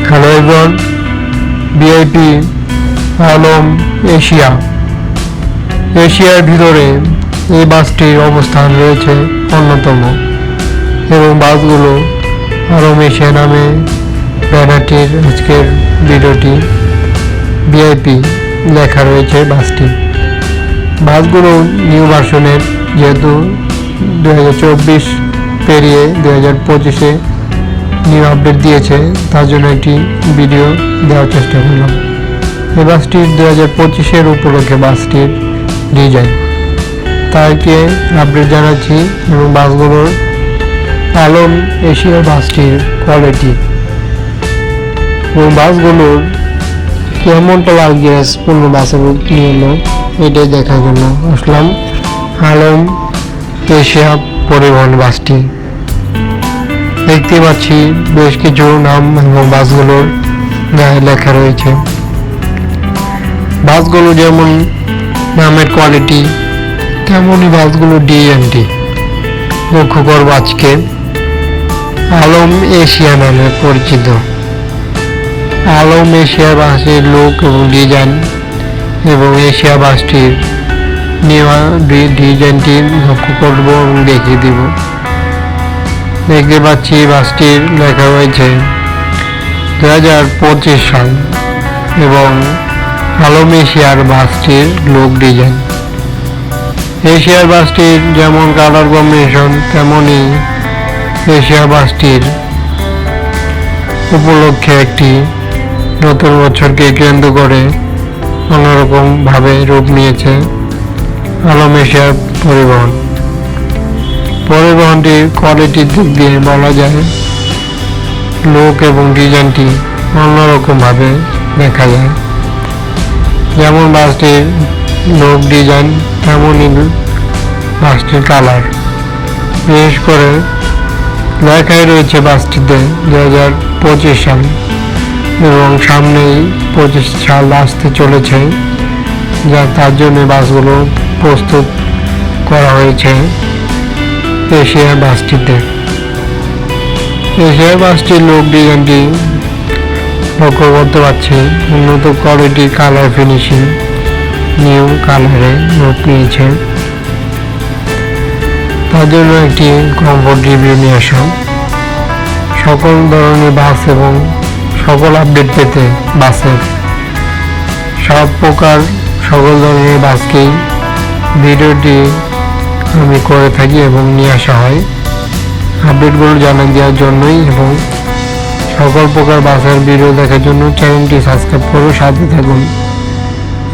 Hello everyone, VIP Alam এশিয়ার ভিতরে এই বাসটির অবস্থান রয়েছে অন্যতম এবং বাসগুলো আলম এশিয়া নামে ব্যানারটির আজকের ভিডিওটি ভিআইপি লেখা রয়েছে বাসগুলো নিউ ভার্সনের, যেহেতু 2024 পেরিয়ে 2025-এ নিউ আপডেট দিয়েছে, তার জন্য একটি ভিডিও দেওয়ার চেষ্টা করলাম। এই বাসটির 2025-এর উপলক্ষে বাসটির ডিজাইন তাকে আপডেট জানাচ্ছি এবং বাসগুলোর আলম এশিয়া বাসটির কোয়ালিটি এবং বাসগুলোর কেমনটা লাগেজ পূর্ণ বাসের নিল এটাই দেখার জন্য আসলাম আলম এশিয়া পরিবহন বাসটি। দেখতে পাচ্ছি বেশ কিছু নাম এবং বাসগুলোর গায়ে লেখা রয়েছে। বাসগুলো যেমন নামের কোয়ালিটি তেমনই বাসগুলো ডিএনটি। লক্ষ্য করব আজকে আলম এশিয়া নামে পরিচিত। আলম এশিয়া বাসের লুক এবং ডিজাইন এবং এশিয়া বাসটির ডিজাইনটি লক্ষ্য করব এবং দেখিয়ে দিব। দেখতে পাচ্ছি বাসটির লেখা রয়েছে 2025 সাল এবং আলম এশিয়ার বাসটির লুক ডিজাইন। এশিয়ার বাসটির যেমন কালার কম্বিনেশন তেমনই এশিয়া বাসটির উপলক্ষে একটি নতুন বছরকে কেন্দ্র করে অন্যরকম ভাবে রূপ নিয়েছে আলম এশিয়ার পরিবহনটির কোয়ালিটির দিক দিয়ে বলা যায় লুক এবং ডিজাইনটি অন্যরকম ভাবে দেখা যায়। যেমন বাসটির লুক ডিজাইন তেমনই বাসটির কালার। বিশেষ করে লেখাই রয়েছে বাসটিতে 2025 সাল এবং সামনেই 25 সাল আসতে চলেছে, যা তার জন্য বাসগুলো প্রস্তুত করা হয়েছে এশিয়া বাসটিতে। এশিয়া বাসটির লুক ডিজাইনটি লক্ষ্য করতে পারছি উন্নত কোয়ালিটি কালার ফিনিশিং নিউ কালারে রূপ নিয়েছে, তার জন্য একটি কমফোর্ট রিভিউ নিয়ে আসা। সকল ধরনের বাস এবং সকল আপডেট পেতে বাসের সকল ধরনের বাসকেই ভিডিওটি আমি করে থাকি এবং নিয়ে আসা হয় আপডেটগুলো জানিয়ে দেওয়ার জন্যই এবং সকল প্রকার বাসের ভিডিও দেখার জন্য চ্যানেলটি সাবস্ক্রাইব করে সাথে থাকুন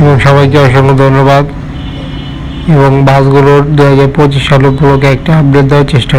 এবং সবাইকে অসংখ্য ধন্যবাদ এবং বাসগুলোর 2025 সাল উপলক্ষে একটা আপডেট দেওয়ার চেষ্টা